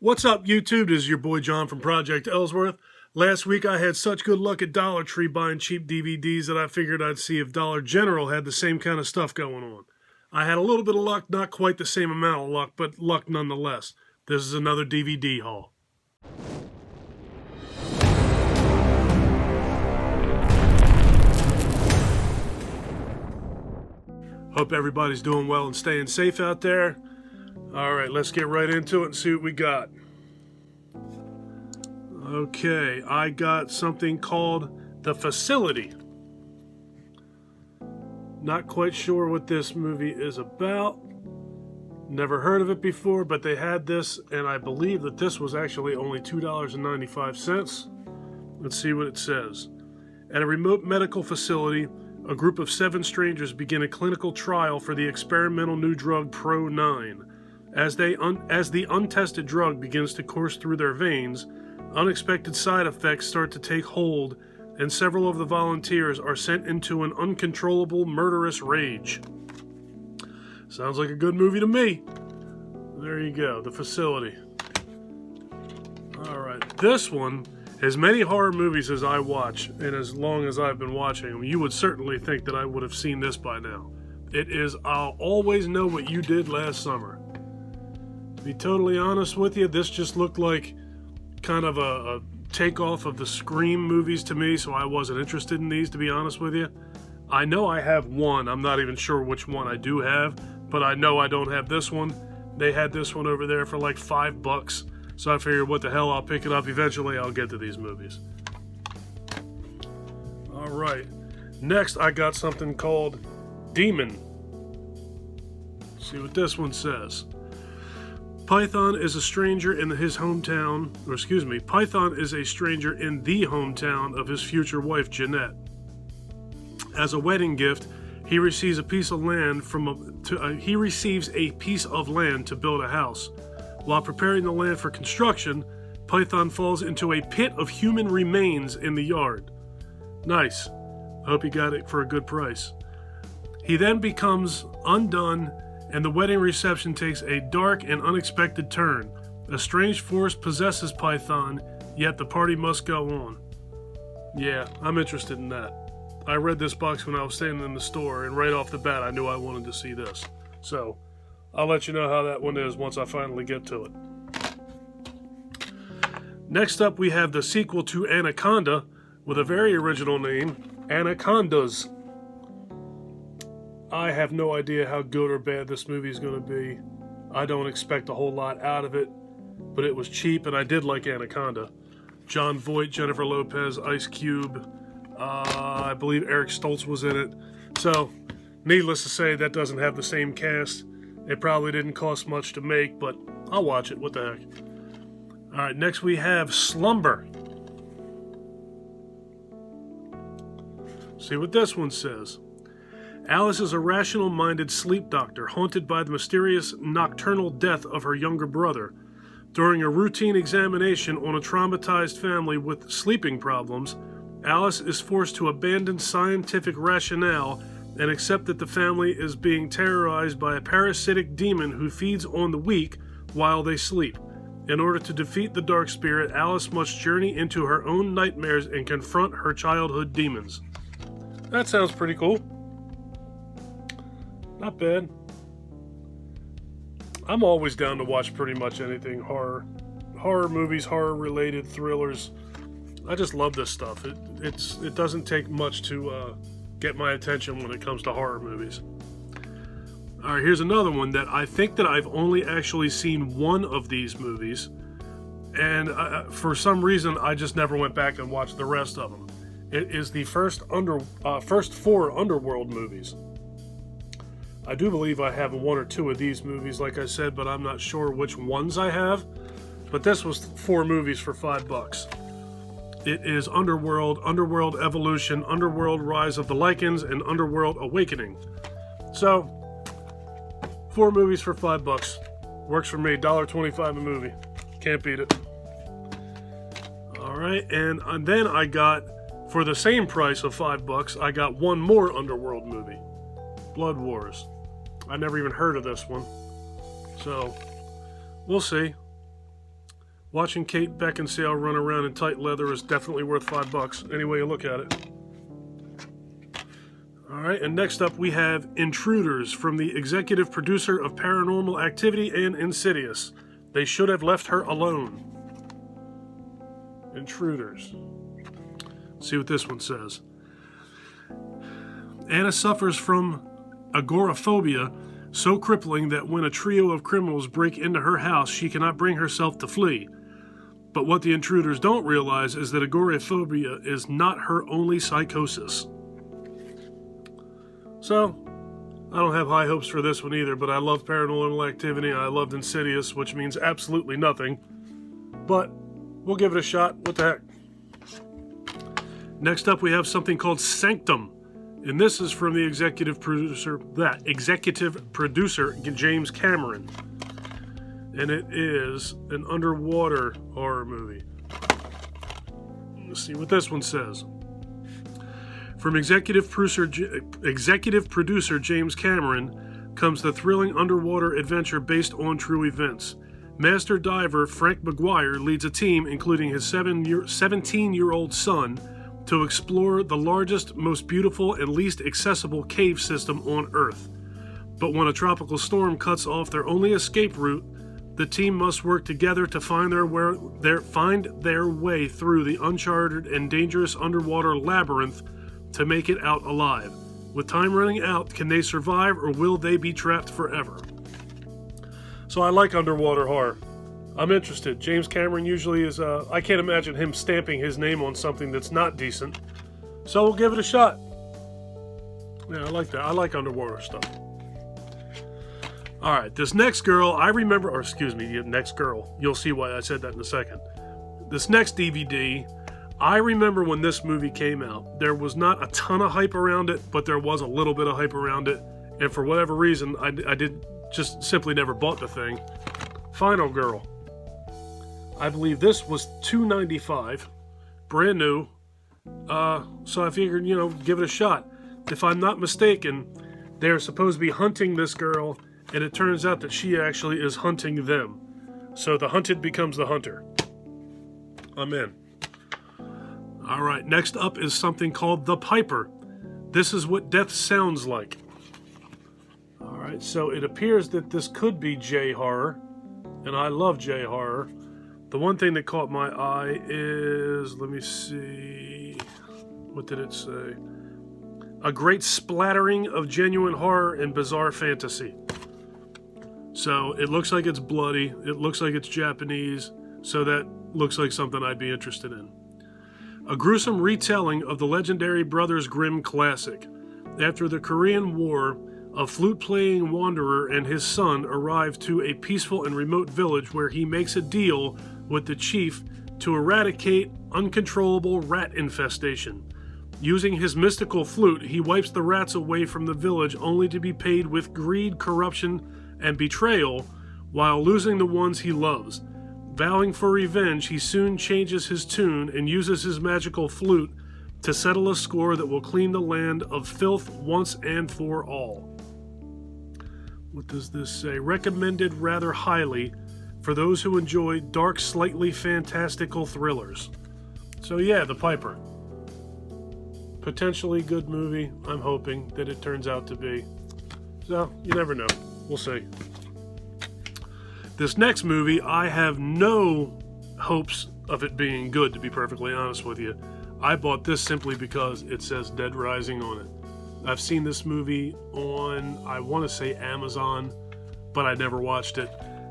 What's up, YouTube? This is your boy John from Project Ellsworth. Last week I had such good luck at Dollar Tree buying cheap DVDs that I figured I'd see if Dollar General had the same kind of stuff going on. I had a little bit of luck, not quite the same amount of luck, but luck nonetheless. This is another DVD haul. Hope everybody's doing well and staying safe out there. Alright, let's get right into it and see what we got. Okay, I got something called The Facility. Not quite sure what this movie is about. Never heard of it before, but they had this, and I believe that this was actually only $2.95. Let's see what it says. At a remote medical facility, a group of 7 strangers begin a clinical trial for the experimental new drug Pro-9. As the untested drug begins to course through their veins, unexpected side effects start to take hold, and several of the volunteers are sent into an uncontrollable, murderous rage. Sounds like a good movie to me. There you go, The Facility. Alright, this one, as many horror movies as I watch, and as long as I've been watching them, you would certainly think that I would have seen this by now. It is I'll Always Know What You Did Last Summer. To be totally honest with you, this just looked like kind of a takeoff of the Scream movies to me, so I wasn't interested in these, to be honest with you. I know I have one. I'm not even sure which one I do have, but I know I don't have this one. They had this one over there for like $5, so I figured, what the hell, I'll pick it up. Eventually, I'll get to these movies. Alright, next I got something called Demon. Let's see what this one says. Python is a stranger in the hometown of his future wife, Jeanette. As a wedding gift, he receives a piece of land to build a house. While preparing the land for construction, Python falls into a pit of human remains in the yard. Nice. I hope he got it for a good price. He then becomes undone, and the wedding reception takes a dark and unexpected turn. A strange force possesses Python, yet the party must go on. Yeah, I'm interested in that. I read this box when I was standing in the store, and right off the bat I knew I wanted to see this. So, I'll let you know how that one is once I finally get to it. Next up, we have the sequel to Anaconda, with a very original name, Anacondas. I have no idea how good or bad this movie is going to be. I don't expect a whole lot out of it, but it was cheap, and I did like Anaconda. Jon Voight, Jennifer Lopez, Ice Cube, I believe Eric Stoltz was in it. So, needless to say, that doesn't have the same cast. It probably didn't cost much to make, but I'll watch it. What the heck. Alright, next we have Slumber. See what this one says. Alice is a rational-minded sleep doctor haunted by the mysterious nocturnal death of her younger brother. During a routine examination on a traumatized family with sleeping problems, Alice is forced to abandon scientific rationale and accept that the family is being terrorized by a parasitic demon who feeds on the weak while they sleep. In order to defeat the dark spirit, Alice must journey into her own nightmares and confront her childhood demons. That sounds pretty cool. Not bad. I'm always down to watch pretty much anything horror. Horror movies, horror-related thrillers. I just love this stuff. It doesn't take much to get my attention when it comes to horror movies. Alright, here's another one that I think that I've only actually seen one of these movies. And for some reason, I just never went back and watched the rest of them. It is the first 4 Underworld movies. I do believe I have 1 or 2 of these movies, like I said, but I'm not sure which ones I have. But this was 4 movies for $5. It is Underworld, Underworld Evolution, Underworld Rise of the Lycans, and Underworld Awakening. So, 4 movies for $5. Works for me, $1.25 a movie. Can't beat it. Alright, and then I got, for the same price of $5, I got 1 more Underworld movie. Blood Wars. I never even heard of this one. So, we'll see. Watching Kate Beckinsale run around in tight leather is definitely worth $5, any way you look at it. Alright, and next up we have Intruders from the executive producer of Paranormal Activity and Insidious. They should have left her alone. Intruders. Let's see what this one says. Anna suffers from agoraphobia so crippling that when a trio of criminals break into her house, she cannot bring herself to flee. But what the intruders don't realize is that agoraphobia is not her only psychosis. So, I don't have high hopes for this one either, but I love Paranormal Activity and I loved Insidious, which means absolutely nothing. But we'll give it a shot. What the heck? Next up, we have something called Sanctum. And this is from the executive producer James Cameron. And it is an underwater horror movie. Let's see what this one says. From executive producer James Cameron comes the thrilling underwater adventure based on true events. Master diver Frank McGuire leads a team, including his 17-year-old son, to explore the largest, most beautiful, and least accessible cave system on Earth. But when a tropical storm cuts off their only escape route, the team must work together to find their way through the uncharted and dangerous underwater labyrinth to make it out alive. With time running out, can they survive or will they be trapped forever? So I like underwater horror. I'm interested. James Cameron usually is, I can't imagine him stamping his name on something that's not decent. So we'll give it a shot. Yeah, I like that. I like underwater stuff. Alright, this next girl, next girl. You'll see why I said that in a second. This next DVD, I remember when this movie came out. There was not a ton of hype around it, but there was a little bit of hype around it. And for whatever reason, I did just simply never bought the thing. Final Girl. I believe this was $2.95, brand new. So I figured, give it a shot. If I'm not mistaken, they're supposed to be hunting this girl, and it turns out that she actually is hunting them. So the hunted becomes the hunter. I'm in. Alright, next up is something called The Piper. This is what death sounds like. Alright, so it appears that this could be J-horror, and I love J-horror. The one thing that caught my eye is, let me see, what did it say? A great splattering of genuine horror and bizarre fantasy. So it looks like it's bloody, it looks like it's Japanese, so that looks like something I'd be interested in. A gruesome retelling of the legendary Brothers Grimm classic. After the Korean War, a flute-playing wanderer and his son arrive to a peaceful and remote village where he makes a deal with the chief to eradicate uncontrollable rat infestation. Using his mystical flute, he wipes the rats away from the village only to be paid with greed, corruption, and betrayal while losing the ones he loves. Vowing for revenge, he soon changes his tune and uses his magical flute to settle a score that will clean the land of filth once and for all. What does this say? Recommended rather highly for those who enjoy dark, slightly fantastical thrillers. So yeah, The Piper. Potentially good movie. I'm hoping that it turns out to be. So, you never know. We'll see. This next movie, I have no hopes of it being good, to be perfectly honest with you. I bought this simply because it says Dead Rising on it. I've seen this movie on, I want to say Amazon, but I never watched it.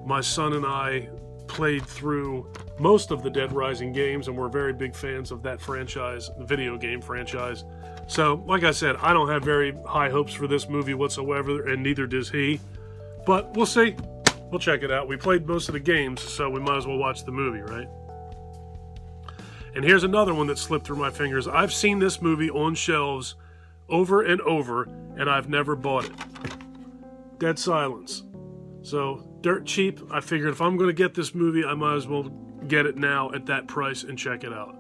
My son and I played through most of the Dead Rising games, and we're very big fans of that franchise, the video game franchise. So, like I said, I don't have very high hopes for this movie whatsoever, and neither does he. But we'll see. We'll check it out. We played most of the games, so we might as well watch the movie, right? And here's another one that slipped through my fingers. I've seen this movie on shelves over and over, and I've never bought it. Dead Silence. So, dirt cheap. I figured if I'm going to get this movie, I might as well get it now at that price and check it out.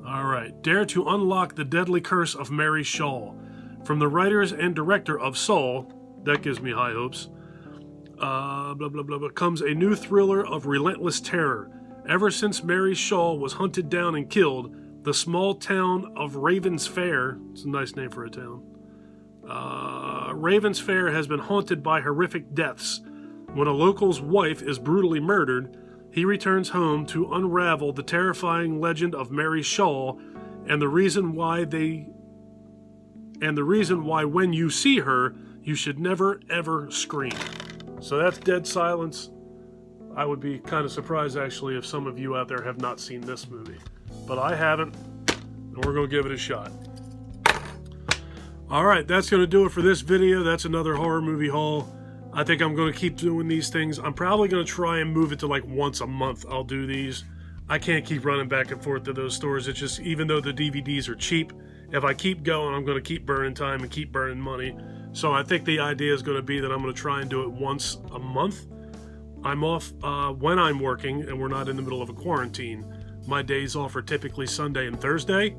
Alright, Dare to Unlock the Deadly Curse of Mary Shaw. From the writers and director of Saw, that gives me high hopes, comes a new thriller of relentless terror. Ever since Mary Shaw was hunted down and killed, the small town of Ravens Fair, it's a nice name for a town, Ravens Fair has been haunted by horrific deaths. When a local's wife is brutally murdered, he returns home to unravel the terrifying legend of Mary Shaw and the reason why when you see her, you should never ever scream. So that's Dead Silence. I would be kind of surprised actually if some of you out there have not seen this movie. But I haven't, and we're going to give it a shot. Alright, that's going to do it for this video. That's another horror movie haul. I think I'm going to keep doing these things. I'm probably going to try and move it to like once a month I'll do these. I can't keep running back and forth to those stores. It's just, even though the DVDs are cheap, if I keep going, I'm going to keep burning time and keep burning money. So I think the idea is going to be that I'm going to try and do it once a month. I'm off when I'm working and we're not in the middle of a quarantine. My days off are typically Sunday and Thursday.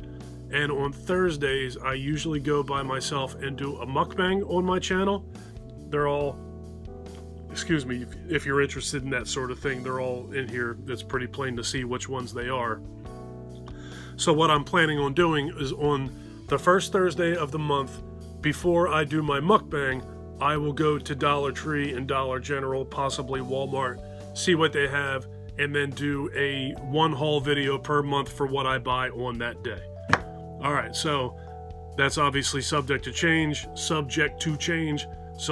And on Thursdays, I usually go by myself and do a mukbang on my channel. They're all, excuse me, if you're interested in that sort of thing, they're all in here. It's pretty plain to see which ones they are. So what I'm planning on doing is on the first Thursday of the month, before I do my mukbang, I will go to Dollar Tree and Dollar General, possibly Walmart, see what they have, and then do a one haul video per month for what I buy on that day. Alright, so that's obviously subject to change, so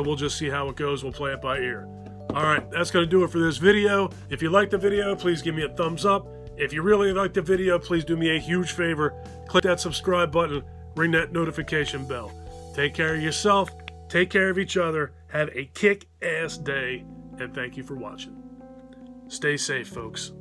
we'll just see how it goes. We'll play it by ear. Alright, that's going to do it for this video. If you liked the video, please give me a thumbs up. If you really liked the video, please do me a huge favor. Click that subscribe button, ring that notification bell. Take care of yourself, take care of each other, have a kick-ass day, and thank you for watching. Stay safe, folks.